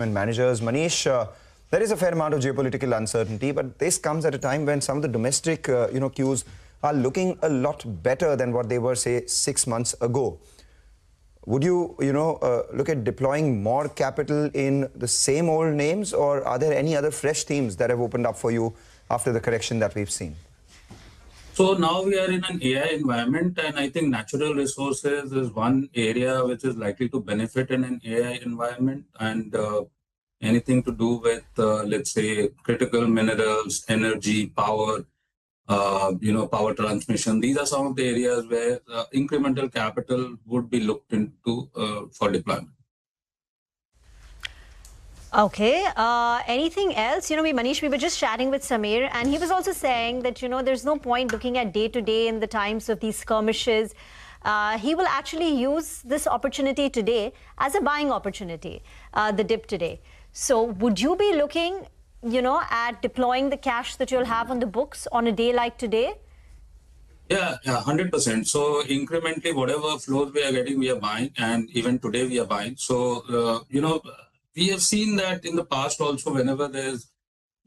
and managers. Manish, there is a fair amount of geopolitical uncertainty, but this comes at a time when some of the domestic, cues are looking a lot better than what they were, say, 6 months ago. Would you, look at deploying more capital in the same old names, or are there any other fresh themes that have opened up for you after the correction that we've seen? So now we are in an AI environment, and I think natural resources is one area which is likely to benefit in an AI environment, and anything to do with, let's say, critical minerals, energy, power, power transmission. These are some of the areas where incremental capital would be looked into for deployment. Okay. Anything else? Manish, we were just chatting with Samir, and he was also saying that, there's no point looking at day to day in the times of these skirmishes. He will actually use this opportunity today as a buying opportunity, the dip today. So would you be looking, at deploying the cash that you'll have on the books on a day like today? Yeah, 100%. So incrementally, whatever flows we are getting, we are buying, and even today we are buying. So, we have seen that in the past also, whenever there's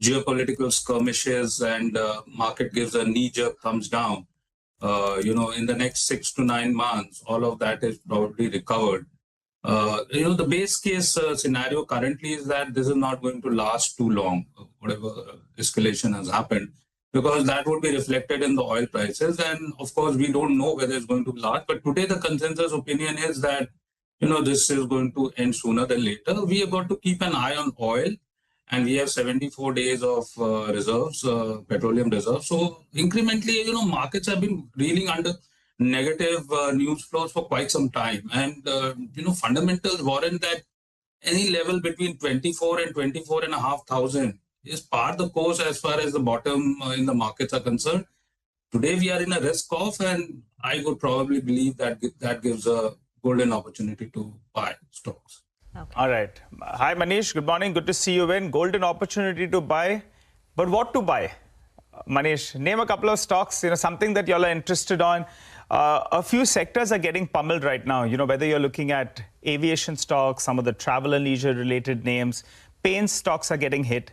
geopolitical skirmishes and market gives a knee-jerk thumbs down, in the next 6 to 9 months, all of that is probably recovered. The base case scenario currently is that this is not going to last too long, whatever escalation has happened, because that would be reflected in the oil prices. And of course, we don't know whether it's going to last. But today, the consensus opinion is that, this is going to end sooner than later. We have got to keep an eye on oil, and we have 74 days of reserves, petroleum reserves. So incrementally, markets have been reeling under negative news flows for quite some time. And, fundamentals warrant that any level between 24 and 24,500 is par the course as far as the bottom in the markets are concerned. Today, we are in a risk off, and I would probably believe that that gives a golden opportunity to buy stocks. Okay. All right. Hi, Manish. Good morning. Good to see you in. Golden opportunity to buy. But what to buy? Manish, name a couple of stocks, something that y'all are interested on. A few sectors are getting pummeled right now, whether you're looking at aviation stocks, some of the travel and leisure related names, paint stocks are getting hit.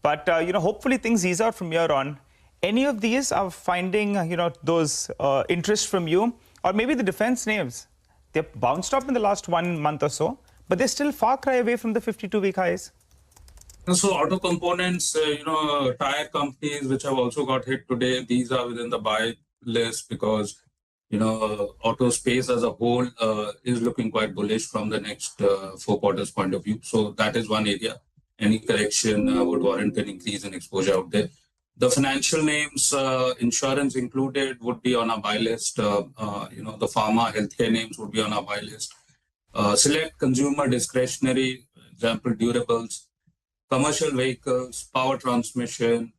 But, hopefully things ease out from here on. Any of these are finding, those interest from you, or maybe the defense names. They've bounced up in the last 1 month or so, but they're still far cry away from the 52-week highs. So auto components, tire companies, which have also got hit today, these are within the buy list because, auto space as a whole is looking quite bullish from the next 4 quarters point of view. So that is one area. Any correction would warrant an increase in exposure out there. The financial names, insurance included, would be on our buy list. The pharma, healthcare names would be on our buy list. Select consumer discretionary, example, durables, commercial vehicles, power transmission,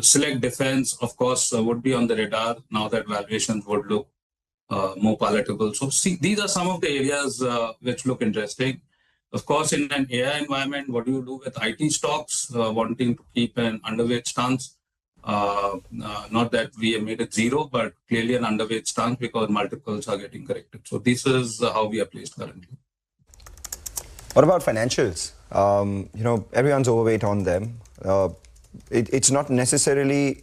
select defense, of course, would be on the radar now that valuations would look more palatable. So these are some of the areas which look interesting. Of course, in an AI environment, what do you do with IT stocks, wanting to keep an underweight stance? Not that we have made it zero, but clearly an underweight stance because multiples are getting corrected. So this is how we are placed currently. What about financials? Everyone's overweight on them. It's not necessarily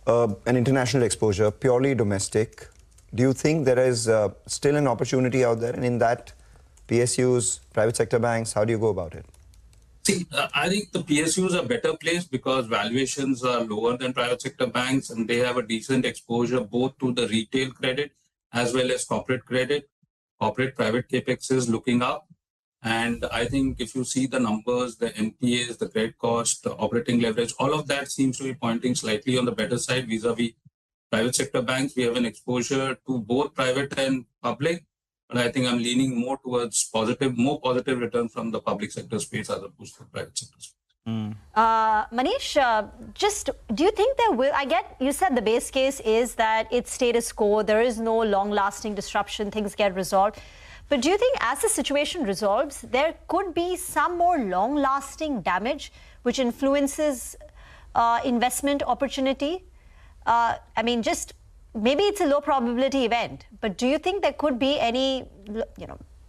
an international exposure, purely domestic. Do you think there is still an opportunity out there? And in that, PSUs, private sector banks, how do you go about it? See, I think the PSUs are better placed because valuations are lower than private sector banks, and they have a decent exposure both to the retail credit as well as corporate credit. Corporate private capex is looking up. And I think if you see the numbers, the NPAs, the credit cost, the operating leverage, all of that seems to be pointing slightly on the better side vis-a-vis private sector banks. We have an exposure to both private and public. But I think I'm leaning more towards more positive return from the public sector space as opposed to the private sector space. Manish, do you think there will, you said the base case is that it's status quo, there is no long-lasting disruption, things get resolved. But do you think as the situation resolves, there could be some more long-lasting damage which influences investment opportunity? Maybe it's a low probability event, but do you think there could be any,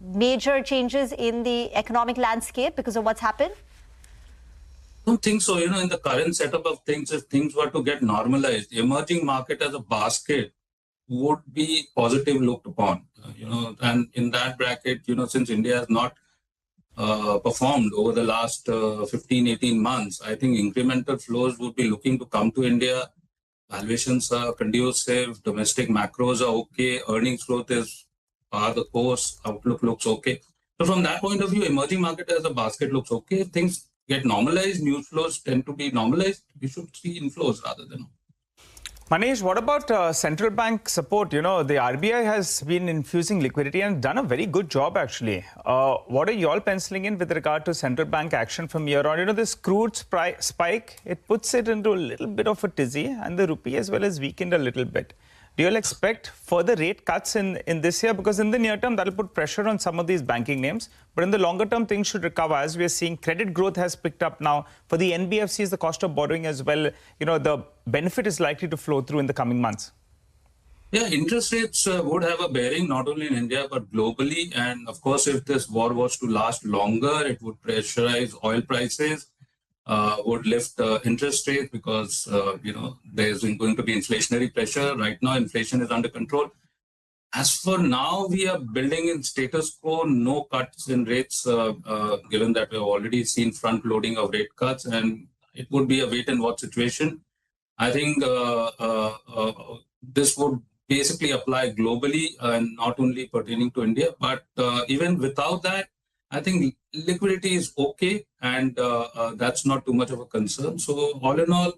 major changes in the economic landscape because of what's happened? I don't think so. In the current setup of things, if things were to get normalized, emerging market as a basket would be positive looked upon. And in that bracket, since India has not performed over the last 15, 18 months, I think incremental flows would be looking to come to India. Valuations are conducive, domestic macros are okay, earnings growth is par the course, outlook looks okay. So from that point of view, emerging market as a basket looks okay. If things get normalized, news flows tend to be normalized, we should see inflows rather than. Manish, what about central bank support? The RBI has been infusing liquidity and done a very good job, actually. What are you all penciling in with regard to central bank action from here on? This crude spike, it puts it into a little bit of a tizzy, and the rupee as well has weakened a little bit. Do you all expect further rate cuts in this year? Because in the near term, that'll put pressure on some of these banking names. But in the longer term, things should recover. As we are seeing, credit growth has picked up now. For the NBFCs, the cost of borrowing as well, the benefit is likely to flow through in the coming months. Yeah, interest rates would have a bearing not only in India, but globally. And of course, if this war was to last longer, it would pressurize oil prices. Would lift interest rates because, there's going to be inflationary pressure. Right now, inflation is under control. As for now, we are building in status quo, no cuts in rates, given that we've already seen front loading of rate cuts, and it would be a wait and watch situation. I think this would basically apply globally and not only pertaining to India, but even without that, I think liquidity is okay, and that's not too much of a concern. So all in all,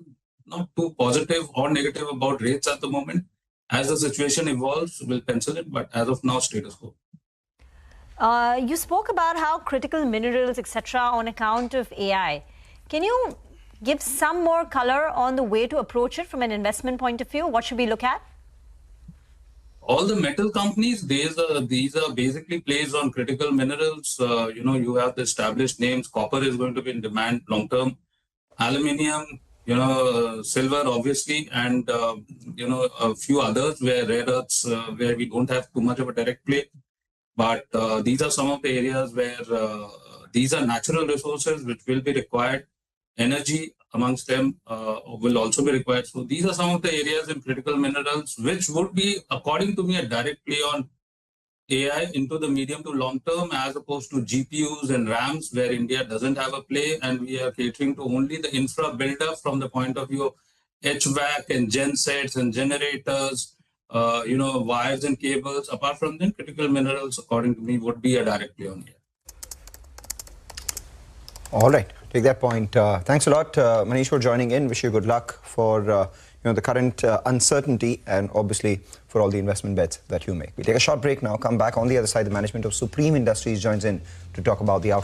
not too positive or negative about rates at the moment. As the situation evolves, we'll pencil it, but as of now, status quo. You spoke about how critical minerals, etc., on account of AI. Can you give some more color on the way to approach it from an investment point of view? What should we look at? All the metal companies, these are basically plays on critical minerals. You have the established names. Copper is going to be in demand long term. Aluminium, silver, obviously, and a few others where rare earths, where we don't have too much of a direct play. But these are some of the areas where these are natural resources which will be required. Energy amongst them will also be required. So these are some of the areas in critical minerals, which would be, according to me, a direct play on AI into the medium to long term, as opposed to GPUs and RAMs, where India doesn't have a play, and we are catering to only the infra buildup from the point of view of HVAC and gensets and generators, wires and cables. Apart from them, critical minerals, according to me, would be a direct play on here. All right, take that point. Thanks a lot, Manish, for joining in. Wish you good luck for the current uncertainty, and obviously for all the investment bets that you make. We take a short break now. Come back on the other side. The management of Supreme Industries joins in to talk about the outcome.